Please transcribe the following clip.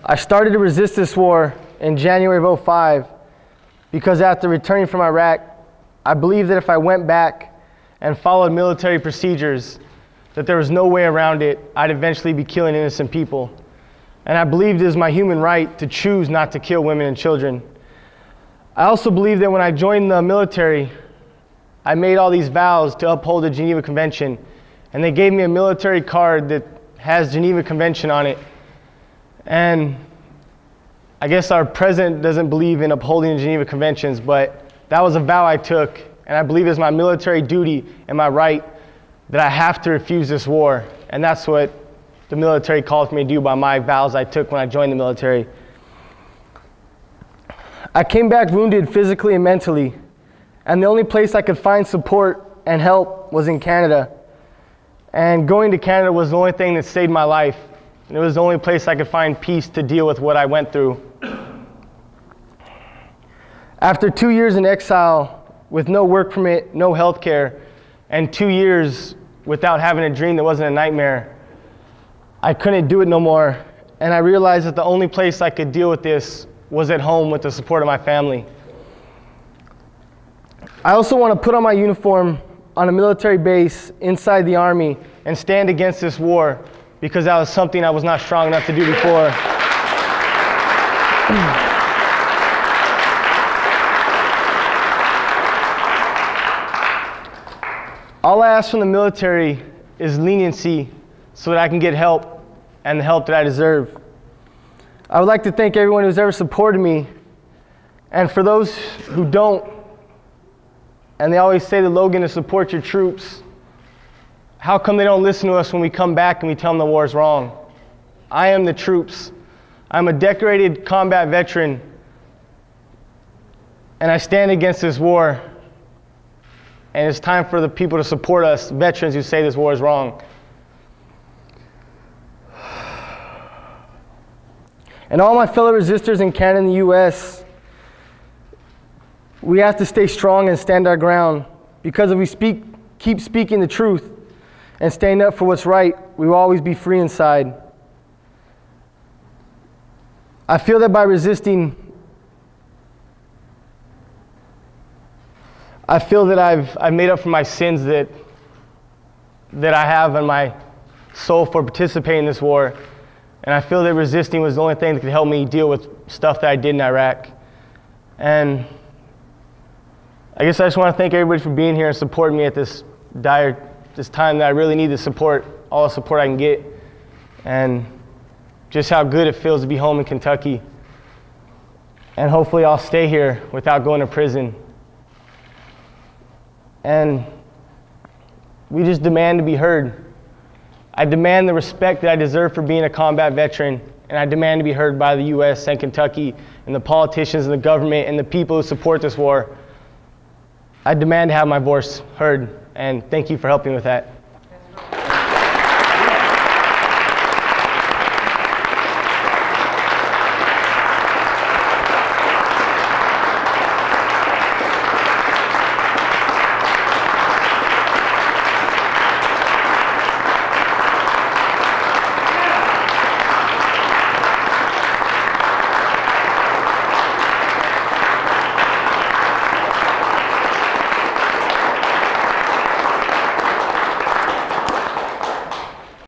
I started to resist this war in January of '05 because after returning from Iraq, I believed that if I went back and followed military procedures, that there was no way around it, I'd eventually be killing innocent people. And I believed it was my human right to choose not to kill women and children. I also believed that when I joined the military, I made all these vows to uphold the Geneva Convention, and they gave me a military card that has Geneva Convention on it. And I guess our president doesn't believe in upholding the Geneva Conventions, but that was a vow I took, and I believe it's my military duty and my right that I have to refuse this war. And that's what the military called for me to do by my vows I took when I joined the military. I came back wounded physically and mentally, and the only place I could find support and help was in Canada. And going to Canada was the only thing that saved my life. And it was the only place I could find peace to deal with what I went through. After 2 years in exile with no work permit, no health care, and 2 years without having a dream that wasn't a nightmare, I couldn't do it no more. And I realized that the only place I could deal with this was at home with the support of my family. I also want to put on my uniform on a military base inside the Army and stand against this war, because that was something I was not strong enough to do before. All I ask from the military is leniency so that I can get help, and the help that I deserve. I would like to thank everyone who's ever supported me, and for those who don't, and they always say to Logan to support your troops, how come they don't listen to us when we come back and we tell them the war is wrong? I am the troops. I'm a decorated combat veteran, and I stand against this war. And it's time for the people to support us, veterans who say this war is wrong. And all my fellow resistors in Canada and the US, we have to stay strong and stand our ground, because if we keep speaking the truth and standing up for what's right, we will always be free inside. I feel that by resisting, I feel that I've made up for my sins that I have in my soul for participating in this war. And I feel that resisting was the only thing that could help me deal with stuff that I did in Iraq. And I guess I just want to thank everybody for being here and supporting me at this time that I really need the support, all the support I can get, and just how good it feels to be home in Kentucky. And hopefully I'll stay here without going to prison. And we just demand to be heard. I demand the respect that I deserve for being a combat veteran, and I demand to be heard by the US and Kentucky and the politicians and the government and the people who support this war. I demand to have my voice heard, and thank you for helping with that.